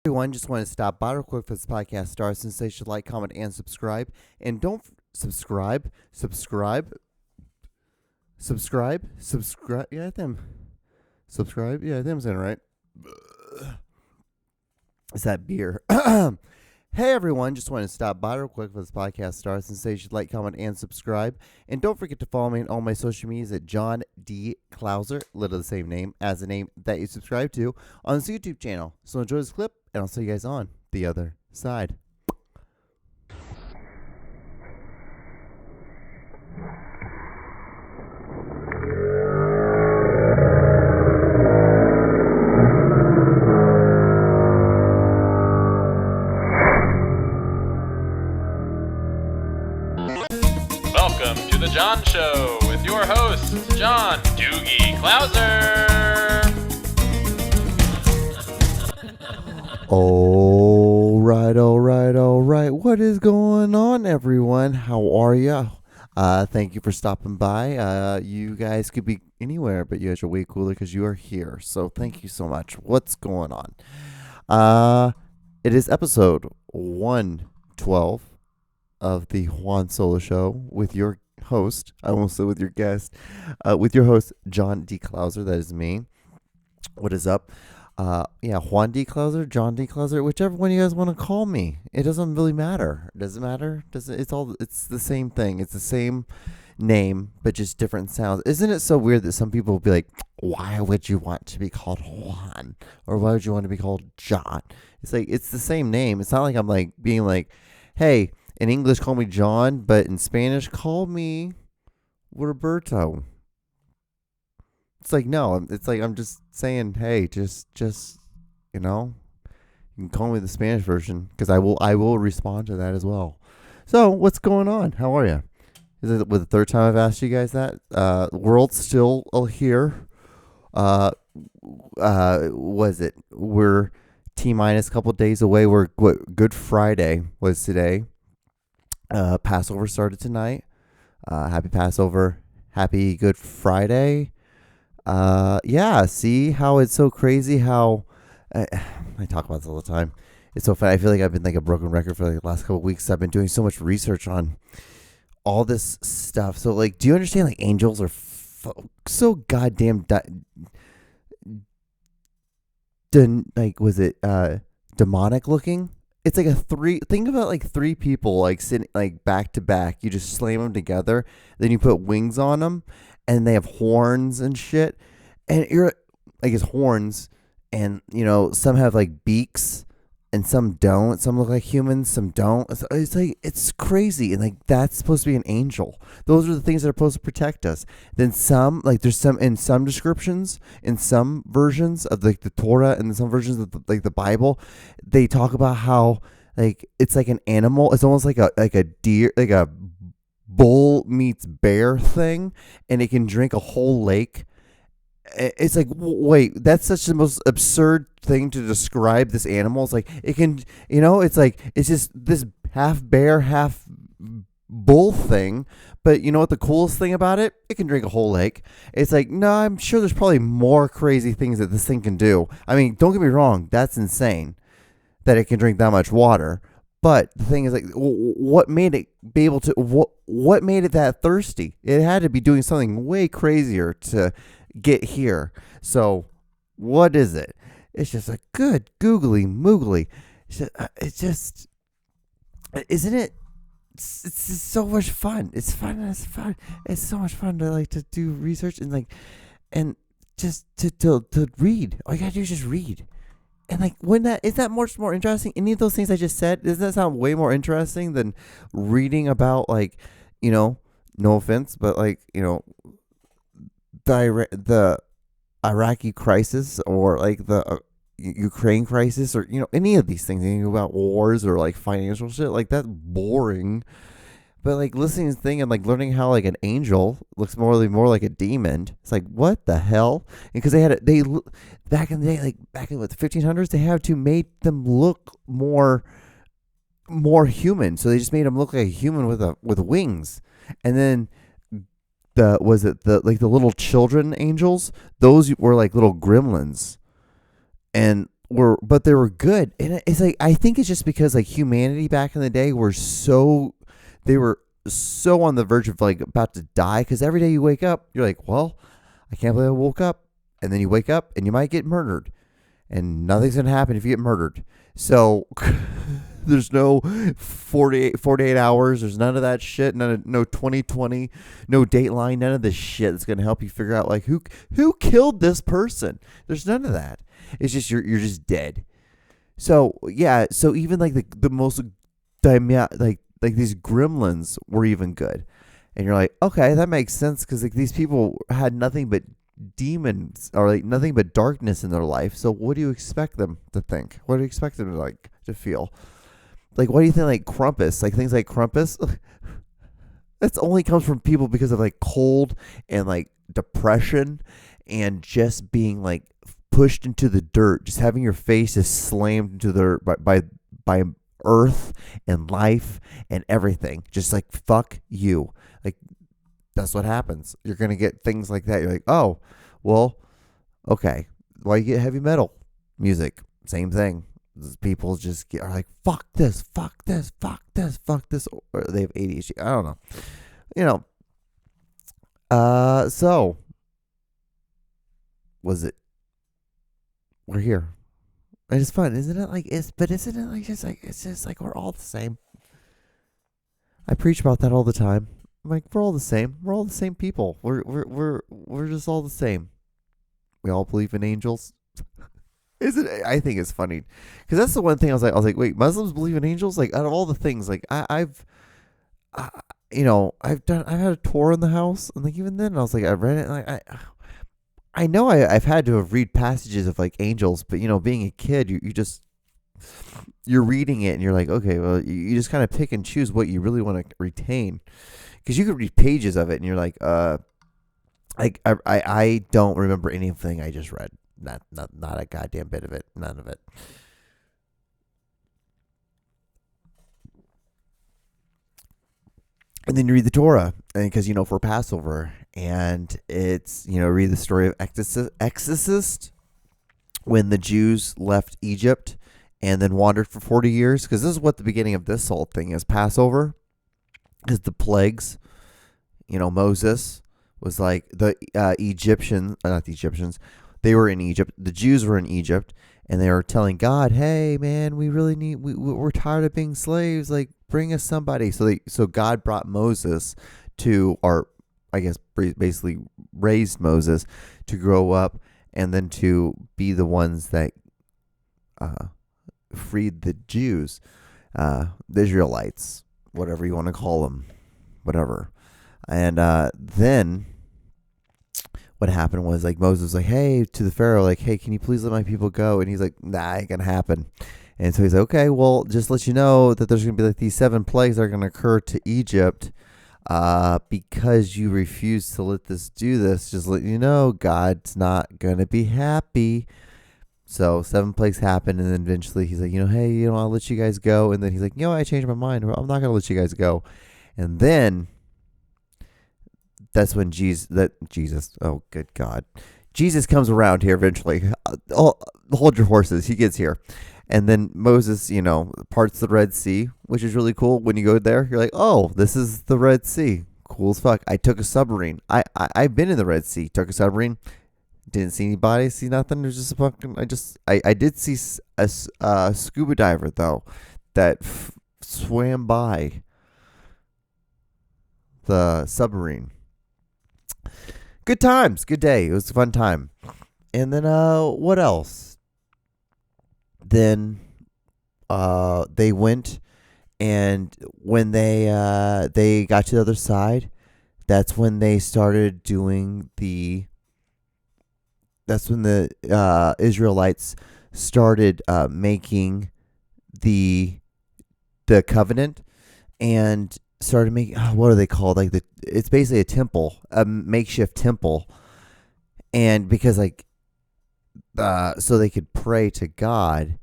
Everyone, just want to stop by real quick for this podcast starts and say you should like, comment, and subscribe. And don't subscribe. Yeah, them. Subscribe. Yeah, them's in right. It's that beer. Hey everyone, just want to stop by real quick for this podcast starts and say you should like, comment, and subscribe. And don't forget to follow me on all my social medias at John D. Klauser, literally the same name as the name that you subscribe to on this YouTube channel. So enjoy this clip, and I'll see you guys on the other side. Welcome to The John Show with your host, John Doogie Klauser. All right. What is going on, everyone? How are you? Thank you for stopping by. You guys could be anywhere, but you guys are way cooler because you are here. So thank you so much. What's going on? It is episode 112 of the Juan Solo Show with your host. I almost said with your guest, with your host, John D. Klauser. That is me. What is up? Juan D. Klauser, John D. Klauser, whichever one you guys want to call me. It doesn't really matter. Does it matter? It's the same thing. It's the same name, but just different sounds. Isn't it so weird that some people will be like, why would you want to be called Juan? Or why would you want to be called John? It's like, it's the same name. It's not like I'm like being like, hey, in English, call me John, but in Spanish, call me Roberto. It's like, no, it's like I'm just saying, hey, just you know, you can call me the Spanish version because I will respond to that as well. So, what's going on? How are you? Is it the third time I've asked you guys that? The world's still here. Was it? We're T-minus a couple days away. Good Friday was today. Passover started tonight. Happy Passover. Happy Good Friday. See how it's so crazy how I talk about this all the time. It's so funny. I feel like I've been like a broken record for like the last couple of weeks. I've been doing so much research on all this stuff. So like, do you understand like angels are so goddamn demonic looking? It's like think about like three people like sitting like back to back. You just slam them together, then you put wings on them, and they have horns and shit. And I guess horns, and you know, some have like beaks and some don't. Some look like humans, some don't. It's like, it's crazy. And like, that's supposed to be an angel. Those are the things that are supposed to protect us. Then some, like there's some in some descriptions, in some versions of like the Torah and some versions of the Bible, they talk about how like it's like an animal. It's almost like a deer, like a bull meets bear thing, and it can drink a whole lake. It's like, wait, that's such the most absurd thing to describe this animal. It's like, it can, you know, it's like, it's just this half bear, half bull thing. But you know what the coolest thing about it? It can drink a whole lake. It's like, no, I'm sure there's probably more crazy things that this thing can do. I mean, don't get me wrong, that's insane that it can drink that much water. But the thing is, like, what made it be able to, what made it that thirsty? It had to be doing something way crazier to get here. So what is it? It's just a good googly moogly. It's just isn't it? It's just so much fun. It's fun. It's so much fun to like to do research and like and just to read. All you gotta do is just read. And like, when that is that much more interesting? Any of those things I just said, doesn't that sound way more interesting than reading about, like, you know, no offense, but like, you know, the Iraqi crisis, or like the Ukraine crisis, or you know, any of these things, anything about wars or like financial shit, like that's boring. But like listening to this thing and like learning how like an angel looks more like a demon. It's like, what the hell? Because they back in the day, like back in the 1500s, they had to make them look more human. So they just made them look like a human with wings. And then the little children angels, those were like little gremlins. And but they were good. And it's like, I think it's just because like humanity back in the day they were so on the verge of like about to die. Because every day you wake up, you're like, well, I can't believe I woke up. And then you wake up and you might get murdered, and nothing's going to happen if you get murdered. So there's no 48 hours. There's none of that shit. No 2020, no Dateline, none of this shit that's going to help you figure out like who killed this person. There's none of that. It's just you're just dead. So yeah. So even like the most like these gremlins were even good, and you're like, okay, that makes sense because like these people had nothing but demons or like nothing but darkness in their life. So what do you expect them to think? What do you expect them to like to feel? Like, what do you think? Like Krampus, like things like Krampus. That's only comes from people because of like cold and like depression and just being like pushed into the dirt, just having your face just slammed into the by earth and life and everything. Just like fuck you. Like that's what happens. You're gonna get things like that. You're like, oh, well, okay. Why you get heavy metal music? Same thing. People just are like, fuck this, fuck this, fuck this, fuck this. Or they have ADHD. I don't know. So was it? We're here. And it's fun, isn't it? Like but isn't it like it's just like we're all the same. I preach about that all the time. I'm like, we're all the same. We're all the same people. We're just all the same. We all believe in angels. Isn't it? I think it's funny because that's the one thing I was like, wait, Muslims believe in angels? Like out of all the things, like I've had a tour in the house, and like even then I was like, I read it, and like I know I've had to have read passages of like angels, but being a kid, you're reading it and you're like, okay, well, you just kind of pick and choose what you really want to retain, because you could read pages of it and you're like, I don't remember anything I just read. Not a goddamn bit of it. None of it. And then you read the Torah, and because for Passover, and it's read the story of Exodus when the Jews left Egypt and then wandered for 40 years, because this is what the beginning of this whole thing is. Passover is the plagues. Moses was like the Egyptians, not the Egyptians. They were in Egypt. The Jews were in Egypt, and they were telling God, "Hey, man, we really need. We're tired of being slaves. Like, bring us somebody." So God brought Moses to, or I guess basically raised Moses to grow up, and then to be the ones that freed the Jews, the Israelites, whatever you want to call them, whatever. And then what happened was, like, Moses was like, hey, to the Pharaoh, like, hey, can you please let my people go? And he's like, nah, ain't gonna happen. And so he's like, okay, well, just let you know that there's gonna be like these 7 plagues that are gonna occur to Egypt, because you refuse to let this do this. Just let you know, God's not gonna be happy. So 7 plagues happen, and then eventually he's like, hey, I'll let you guys go. And then he's like, I changed my mind. I'm not gonna let you guys go. And then that's when Jesus, oh, good God. Jesus comes around here eventually. Hold your horses. He gets here. And then Moses, parts the Red Sea, which is really cool. When you go there, you're like, oh, this is the Red Sea. Cool as fuck. I took a submarine. I've been in the Red Sea. Took a submarine. Didn't see anybody. See nothing. There's just a fucking, I did see a scuba diver, though, that swam by the submarine. Good times, good day. It was a fun time. And then what else? Then they went, and when they got to the other side, that's when they started doing that's when the Israelites started making the covenant, and started making, what are they called? Like it's basically a temple, a makeshift temple, and because so they could pray to God.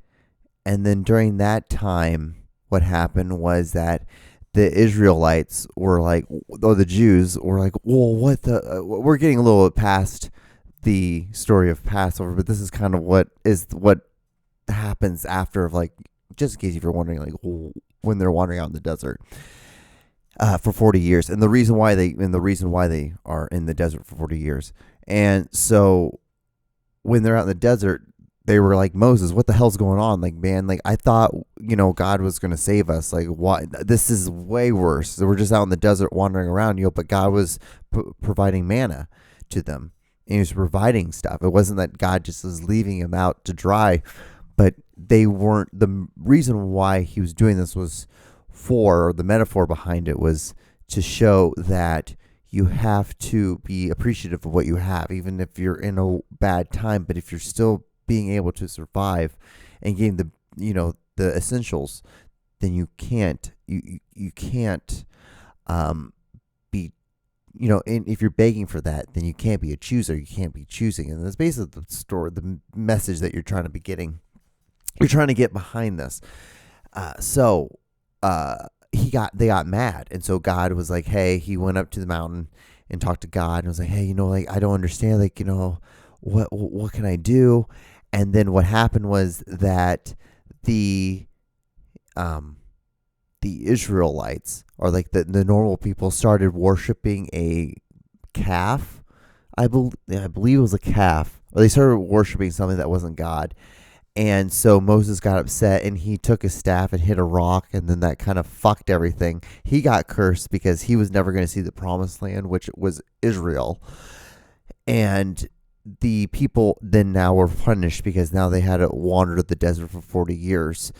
And then during that time, what happened was that the Israelites were like, or the Jews were like, well, we're getting a little past the story of Passover, but this is kind of what happens after, like, just in case if you're wondering, like, when they're wandering out in the desert for 40 years, and the reason why they are in the desert for 40 years. And so when they're out in the desert, they were like, Moses, what the hell's going on? Like, man, like, I thought, God was going to save us. Like, what? This is way worse. So we're just out in the desert wandering around, but God was providing manna to them. And he was providing stuff. It wasn't that God just was leaving them out to dry, but they weren't. The reason why he was doing this was or the metaphor behind it was to show that you have to be appreciative of what you have, even if you're in a bad time. But if you're still being able to survive and getting the essentials, then you can't be, and if you're begging for that, then you can't be a chooser. You can't be choosing. And that's basically the story, the message that you're trying to be getting. You're trying to get behind this. They got mad. And so God was like, hey, he went up to the mountain and talked to God and was like, hey, like, I don't understand. Like, what can I do? And then what happened was that the Israelites, or like the normal people, started worshiping a calf. I believe it was a calf, or they started worshiping something that wasn't God. And so Moses got upset, and he took his staff and hit a rock, and then that kind of fucked everything. He got cursed because he was never going to see the promised land, which was Israel. And the people then now were punished because now they had to wander the desert for 40 years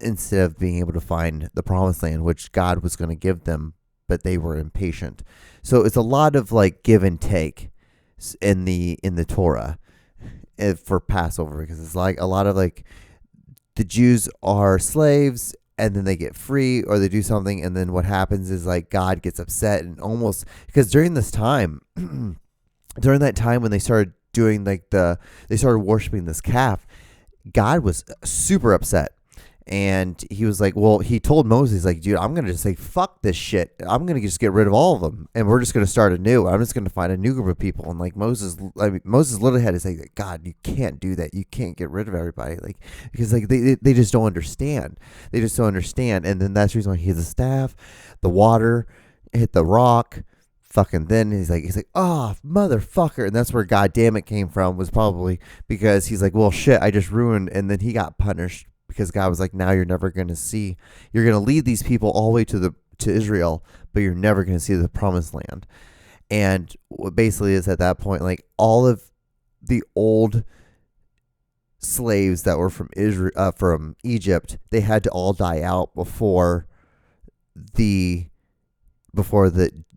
instead of being able to find the promised land, which God was going to give them, but they were impatient. So it's a lot of like give and take in the Torah for Passover, because it's like a lot of like the Jews are slaves and then they get free, or they do something, and then what happens is like God gets upset, and almost because during that time when they started doing they started worshiping this calf, God was super upset. And he was like, well, he told Moses, like, dude, I'm going to just say, fuck this shit. I'm going to just get rid of all of them. And we're just going to start anew. I'm just going to find a new group of people. And like Moses literally had to say, God, you can't do that. You can't get rid of everybody. Like, because like they just don't understand. They just don't understand. And then that's the reason why he has a staff, the water, hit the rock. Fucking then he's like, oh, motherfucker. And that's where God damn it came from, was probably because he's like, well, shit, I just ruined. And then he got punished. Because God was like, now you're never going to see, you're going to lead these people all the way to Israel, but you're never going to see the promised land. And what basically is at that point, like all of the old slaves that were from Egypt, they had to all die out before the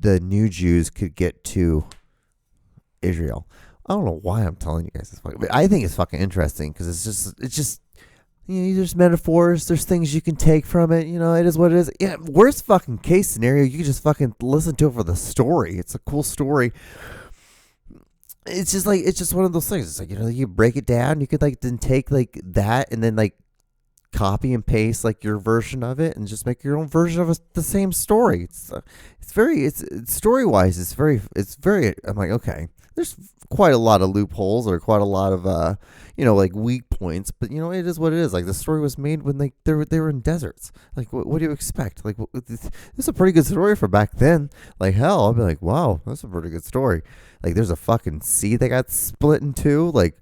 new Jews could get to Israel. I don't know why I'm telling you guys this, but I think it's fucking interesting because it's just. There's metaphors, there's things you can take from it, it is what it is. Yeah, worst fucking case scenario, you can just fucking listen to it for the story. It's a cool story. It's just one of those things. It's like, you break it down, you could like then take like that and then like copy and paste like your version of it and just make your own version of the same story. It's story wise, it's very, I'm like, okay, there's quite a lot of loopholes or quite a lot of like weak points, but it is what it is. Like the story was made when like they were in deserts. Like what do you expect? Like this is a pretty good story for back then. Like hell, I'll be like, wow, that's a pretty good story. Like there's a fucking sea that got split in two. Like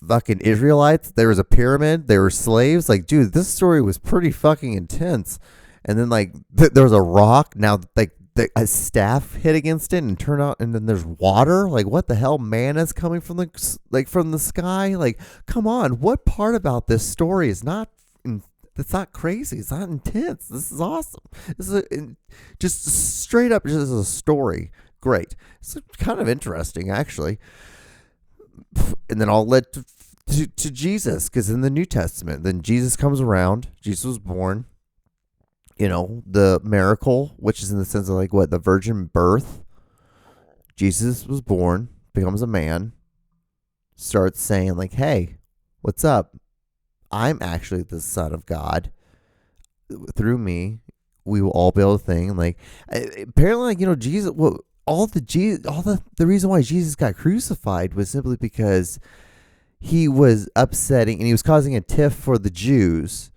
fucking Israelites. There was a pyramid. There were slaves. Like dude, this story was pretty fucking intense. And then like there was a rock. Now like a staff hit against it and turn out, and then there's water. Like what the hell? Manna's coming from the sky. Like come on, what part about this story is not? It's not crazy. It's not intense. This is awesome. This is just straight up just a story. Great. It's kind of interesting actually. And then all led to Jesus, because in the New Testament, then Jesus comes around. Jesus was born. The miracle, which is in the sense of like what, the virgin birth. Jesus was born, becomes a man, starts saying like, hey, what's up? I'm actually the Son of God. Through me, we will all be able to think. And like, apparently, like, Jesus, the reason why Jesus got crucified was simply because he was upsetting and he was causing a tiff for the Jews.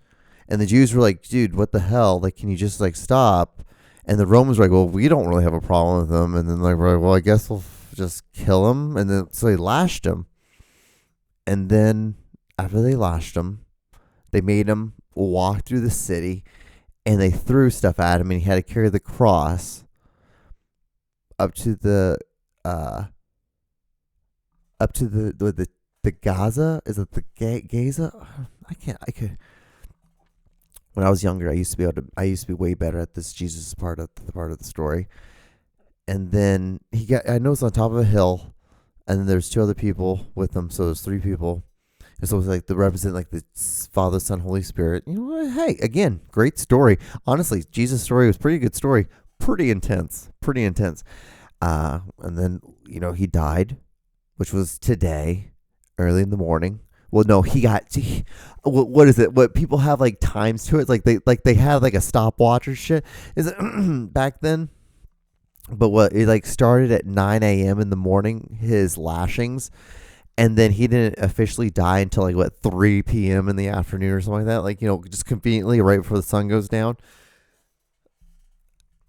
And the Jews were like, dude, what the hell? Like, can you just like stop? And the Romans were like, well, we don't really have a problem with him. And then like, we're like, well, I guess we'll just kill him. And then so they lashed him. And then after they lashed him, they made him walk through the city and they threw stuff at him and he had to carry the cross up to the Gaza. Is it the Gaza? I could. When I was younger, I used to be way better at this Jesus part of the story. And then I know it's on top of a hill, and then there's two other people with them, so there's three people. And so it's like they represent like the Father, Son, Holy Spirit. You know what? Hey, again, great story. Honestly, Jesus' story was pretty good story. Pretty intense. And then, he died, which was today, early in the morning. Well, no, what is it? What people have like times to it? Like they had like a stopwatch or shit. Is it back then? But what it like started at 9 a.m. in the morning, his lashings, and then he didn't officially die until like 3 p.m. in the afternoon or something like that. Like just conveniently right before the sun goes down.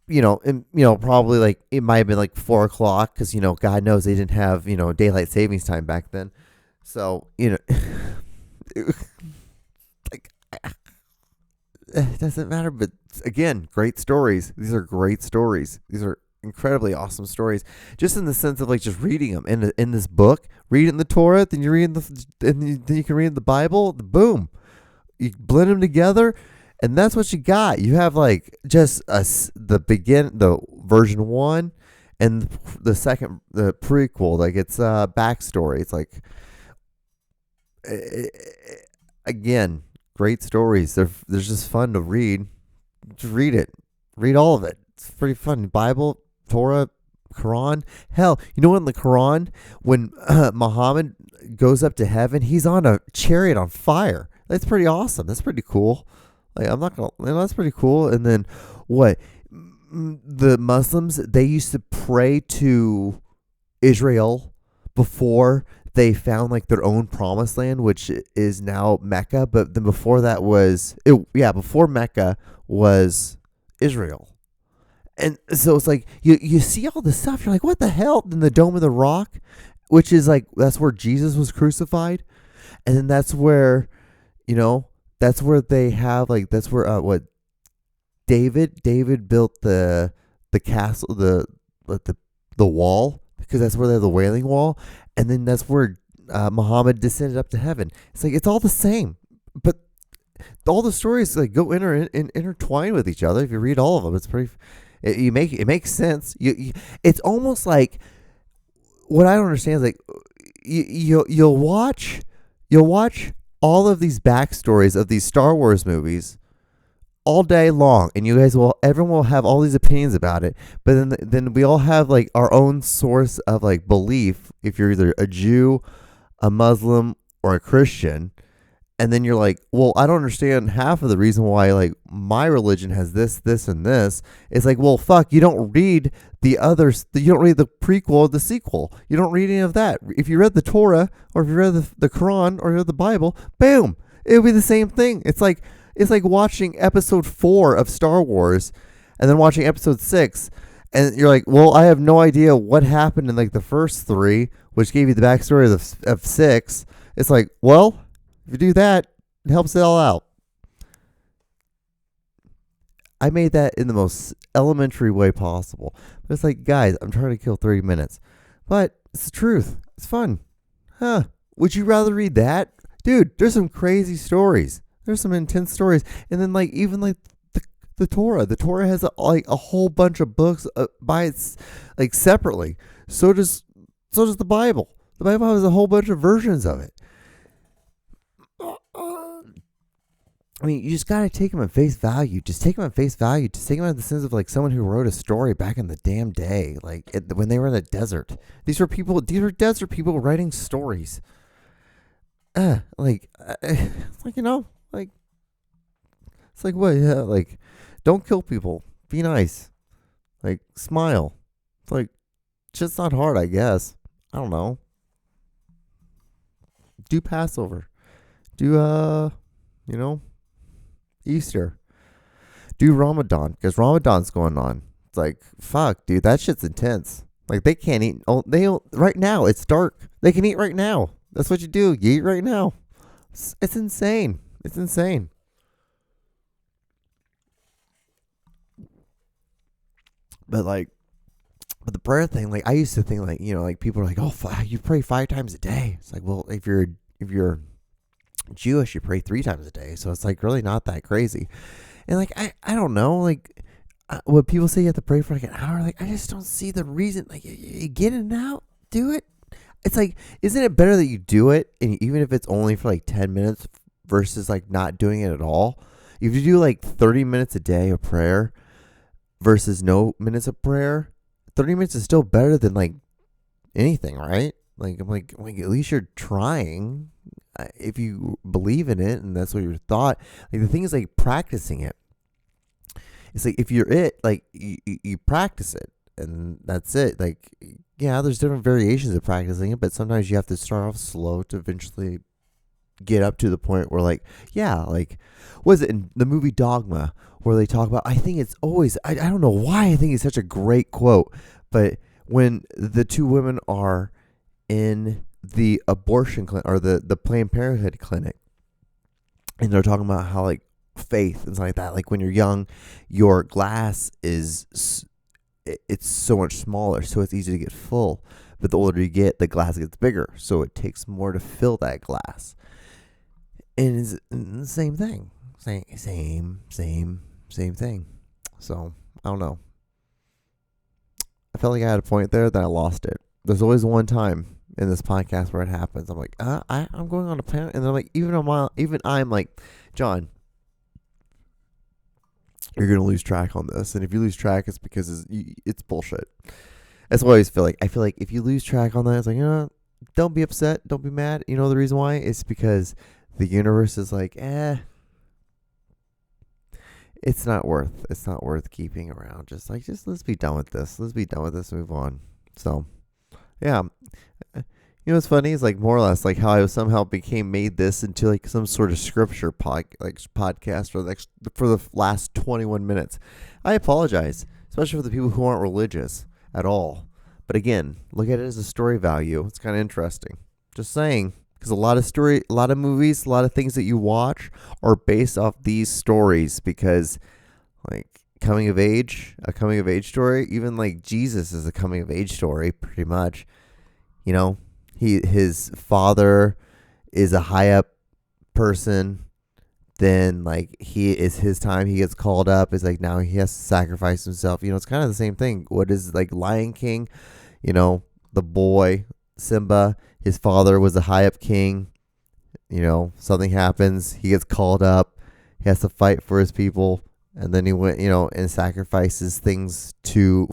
Probably like it might have been like 4 o'clock because God knows they didn't have daylight savings time back then. So, it doesn't matter. But again, great stories. These are great stories. These are incredibly awesome stories. Just in the sense of like just reading them in this book, read it in the Torah, then you read then you can read the Bible. Boom, you blend them together, and that's what you got. You have like just the version 1, and the second, the prequel. Like it's backstory. It's like. Again, great stories. They're just fun to read. Just read it. Read all of it. It's pretty fun. Bible, Torah, Quran. Hell, in the Quran, when Muhammad goes up to heaven, he's on a chariot on fire. That's pretty awesome. That's pretty cool. Like I'm not gonna. That's pretty cool. And then what? The Muslims, they used to pray to Israel before they found like their own promised land, which is now Mecca. But then before that before Mecca was Israel. And so it's like you see all this stuff. You're like, what the hell? Then the Dome of the Rock, which is like, that's where Jesus was crucified. And then that's where, that's where they have like, that's where David built the castle, the wall, because that's where they have the Wailing Wall. And then that's where Muhammad descended up to heaven. It's like, it's all the same, but all the stories like go intertwine with each other. If you read all of them, it's pretty. It makes sense. It's almost like, what I don't understand is like you'll watch all of these backstories of these Star Wars movies all day long, and everyone will have all these opinions about it, but then we all have like our own source of like belief, if you're either a Jew, a Muslim, or a Christian. And then you're like, well, I don't understand half of the reason why like my religion has this, and this. It's like, well, fuck, you don't read the others. You don't read the prequel or the sequel. You don't read any of that. If you read the Torah, or if you read the Quran, or you read the Bible, boom, it'll be the same thing. It's like watching episode 4 of Star Wars and then watching episode 6. And you're like, well, I have no idea what happened in like the first 3, which gave you the backstory of 6. It's like, well, if you do that, it helps it all out. I made that in the most elementary way possible. But it's like, guys, I'm trying to kill 30 minutes. But it's the truth. It's fun. Huh. Would you rather read that? Dude, there's some crazy stories. There's some intense stories. And then like even like the Torah. The Torah has a whole bunch of books by its like separately. So does the Bible. The Bible has a whole bunch of versions of it. I mean, you just gotta take them at face value. Just take them at face value. Just take them in the sense of like someone who wrote a story back in the damn day, like when they were in the desert. These were desert people writing stories. Like it's like what? Yeah, like don't kill people. Be nice. Like smile. It's like it's just not hard, I guess. I don't know. Do Passover. Do Easter. Do Ramadan, because Ramadan's going on. It's like, fuck, dude, that shit's intense. Like, they can't eat. Oh, right now. It's dark. They can eat right now. That's what you do. You eat right now. It's insane. It's insane. But the prayer thing, like, I used to think, like, like, people are like, oh, you pray 5 times a day. It's like, well, if you're Jewish, you pray 3 times a day. So it's like really not that crazy. And like, I don't know, like, what people say you have to pray for like an hour, like, I just don't see the reason. Like, you get it out, do it. It's like, isn't it better that you do it, and even if it's only for like 10 minutes versus like not doing it at all? If you do like 30 minutes a day of prayer versus no minutes of prayer, 30 minutes is still better than like anything, right? Like, I'm like at least you're trying. If you believe in it and that's what your thought, like, the thing is, like, practicing it. It's like, if you're like, you practice it and that's it. Like, yeah, there's different variations of practicing it, but sometimes you have to start off slow to eventually get up to the point where, like, yeah, like, was it in the movie Dogma where they talk about, I think it's always, I don't know why I think it's such a great quote, but when the 2 women are in the abortion clinic or the Planned Parenthood clinic, and they're talking about how, like, faith and stuff like that, like, when you're young, your glass it's so much smaller, so it's easy to get full, but the older you get, the glass gets bigger, so it takes more to fill that glass. And it's the same thing, same thing. So I don't know, I felt like I had a point there that I lost it. There's always one time in this podcast where it happens. I'm like, I'm going on a planet, and they're like, I'm like, John, you're gonna lose track on this, and if you lose track, it's because it's bullshit. That's what I always feel like. I feel like if you lose track on that, it's like, don't be upset, don't be mad. You know the reason why? It's because the universe is like, it's not worth keeping around. Just let's be done with this. Let's be done with this and move on. So, yeah. You know what's funny is, like, more or less, like, how I somehow made this into like some sort of scripture podcast for the last 21 minutes. I apologize, especially for the people who aren't religious at all. But again, look at it as a story value. It's kind of interesting. Just saying, because a lot of movies, a lot of things that you watch are based off these stories. Because, like, a coming of age story, even like Jesus is a coming of age story, pretty much. His father is a high up person. Then, like, his time, he gets called up. It's like, now he has to sacrifice himself. It's kind of the same thing. What is, like, Lion King? The boy Simba, his father was a high up king. Something happens. He gets called up. He has to fight for his people. And then he went, and sacrifices things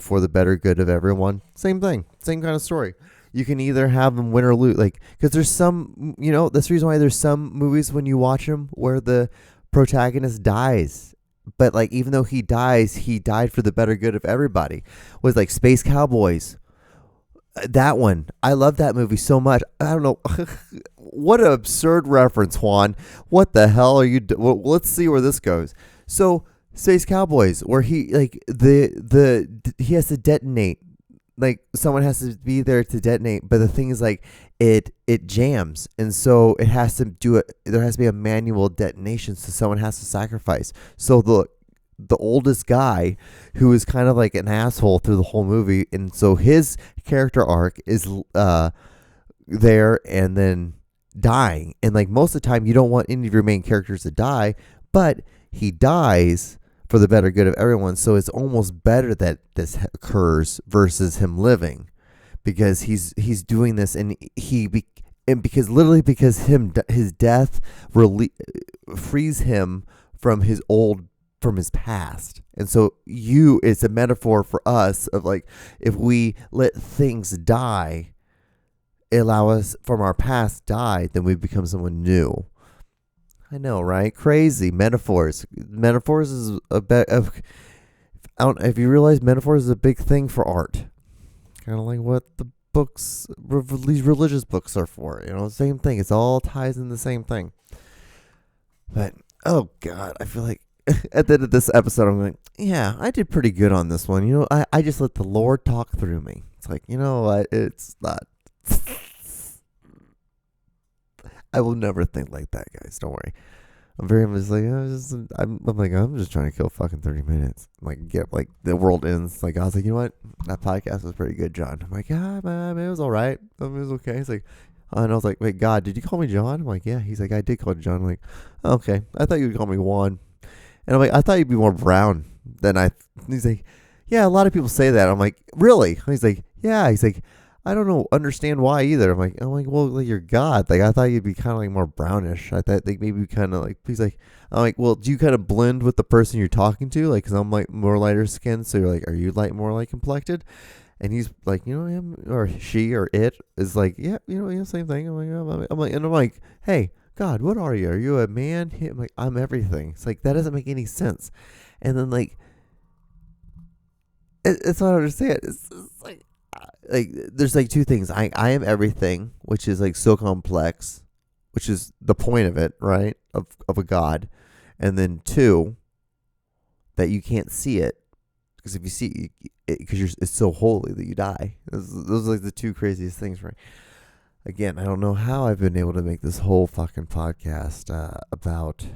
for the better good of everyone. Same thing. Same kind of story. You can either have them win or lose, like, because there's some, that's the reason why there's some movies when you watch them where the protagonist dies, but, like, even though he died for the better good of everybody. Was like Space Cowboys. That one, I love that movie so much. I don't know, what an absurd reference, Juan. What the hell are you? Well, let's see where this goes. So, Space Cowboys, where he, like, he has to detonate. Like, someone has to be there to detonate, but the thing is, like, it jams, and so it has to do it. There has to be a manual detonation, so someone has to sacrifice. So the oldest guy, who is kind of like an asshole through the whole movie, and so his character arc is there and then dying, and, like, most of the time you don't want any of your main characters to die, but he dies for the better good of everyone. So it's almost better that this occurs versus him living, because he's doing this, and because his death frees him from his past. And so it's a metaphor for us of, like, if we let things die, allow us from our past die, then we become someone new. I know, right? Crazy metaphors. Metaphors is a bit of. I don't. If you realize, metaphors is a big thing for art. Kind of like what the books, these religious books are for. Same thing. It's all ties in the same thing. But oh god, I feel like at the end of this episode, I'm like, yeah, I did pretty good on this one. I just let the Lord talk through me. It's like, you know what? It's not. I will never think like that, guys. Don't worry. I'm just like, I'm just trying to kill fucking 30 minutes. Like the world ends. Like I was like, you know what? That podcast was pretty good, John. I'm like, yeah, man, it was all right. It was okay. He's like, and I was like, wait, God, did you call me John? I'm like, yeah. He's like, I did call you John. I'm like, okay. I thought you would call me Juan. And I'm like, I thought you'd be more brown than I. He's like, yeah, a lot of people say that. I'm like, really? He's like, yeah. He's like, I don't understand why either. I'm like, well, like you're God. Like I thought you'd be kind of like more brownish. I thought like maybe kind of like. He's like, I'm like, well, do you kind of blend with the person you're talking to? Like, cause I'm like more lighter skinned. So you're like, are you more like complected? And he's like, him or she or it is like, yeah, same thing. I'm like, hey, God, what are you? Are you a man? I'm like, I'm everything. It's like that doesn't make any sense. And then like, it's not understand. It's like there's like two things. I am everything, which is like so complex, which is the point of it, right? Of a God, and then two, that you can't see it because if you see it, because it's so holy that you die. Those are like the two craziest things, right? Again, I don't know how I've been able to make this whole fucking podcast about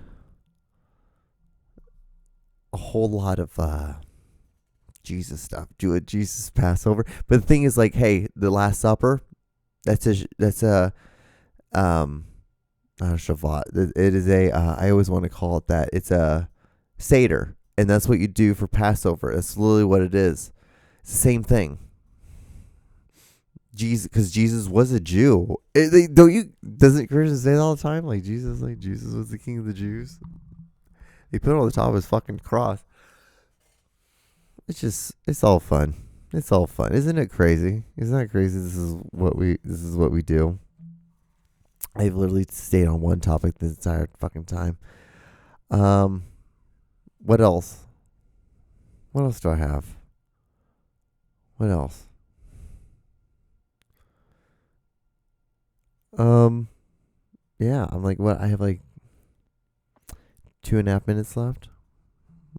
a whole lot of Jesus stuff. Do a Jesus Passover. But the thing is, like, hey, the Last Supper, that's a not a Shabbat. It is a I always want to call it that. It's a Satyr, and that's what you do for Passover. That's literally what it is. It's the same thing. Jesus, because Jesus was a Jew. Doesn't Christians say that all the time? Like Jesus was the king of the Jews. They put it on the top of his fucking cross. It's all fun. It's all fun. Isn't it crazy? Isn't that crazy? This is what we do. I've literally stayed on one topic the entire fucking time. What else? What else do I have? What else? Yeah, I'm like, what? I have like 2.5 minutes left.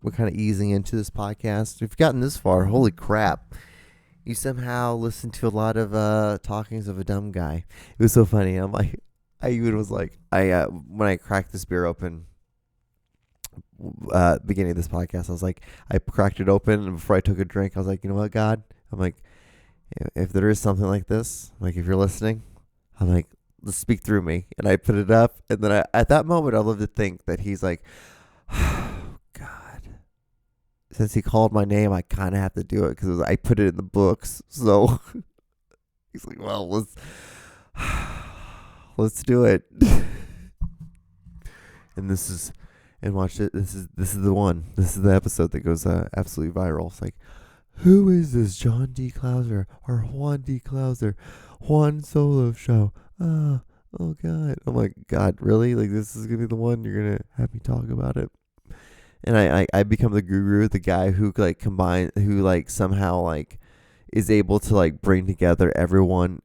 We're kind of easing into this podcast. If you've gotten this far, holy crap. You somehow listened to a lot of talkings of a dumb guy. It was so funny. I'm like, I even was like, when I cracked this beer open, beginning of this podcast, I was like, I cracked it open, and before I took a drink, I was like, you know what, God? I'm like, if there is something like this, like if you're listening, I'm like, let's speak through me. And I put it up, and then at that moment, I love to think that he's like, oh, God. Since he called my name, I kind of have to do it because I put it in the books. So he's like, well, let's do it. And watch it. This is the one. This is the episode that goes absolutely viral. It's like, who is this John D. Clouser or Juan D. Clouser? Juan Solo Show. Oh God. I'm like, God, really? Like this is gonna be the one you're gonna have me talk about it? And I become the guru, the guy who somehow like is able to like bring together everyone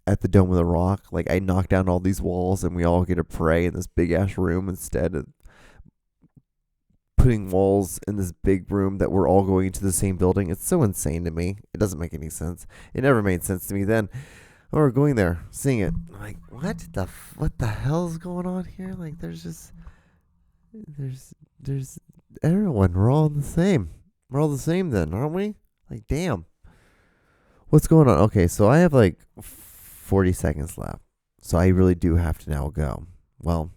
at the Dome of the Rock. Like I knock down all these walls and we all get to pray in this big ass room instead of putting walls in this big room that we're all going into the same building. It's so insane to me. It doesn't make any sense. It never made sense to me then. Oh, we're going there, seeing it. I'm like, what the hell's going on here? Like there's everyone. We're all the same. We're all the same then, aren't we? Like, damn. What's going on? Okay, so I have like 40 seconds left. So I really do have to now go. Well,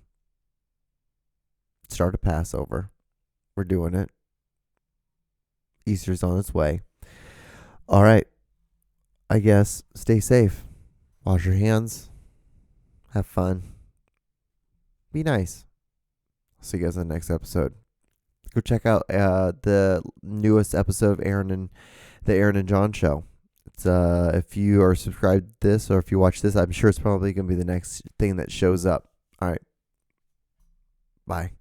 start a Passover. We're doing it. Easter's on its way. All right. I guess stay safe. Wash your hands. Have fun. Be nice. See you guys in the next episode. Go check out the newest episode of the Aaron and John Show. It's if you are subscribed to this or if you watch this, I'm sure it's probably going to be the next thing that shows up. All right. Bye.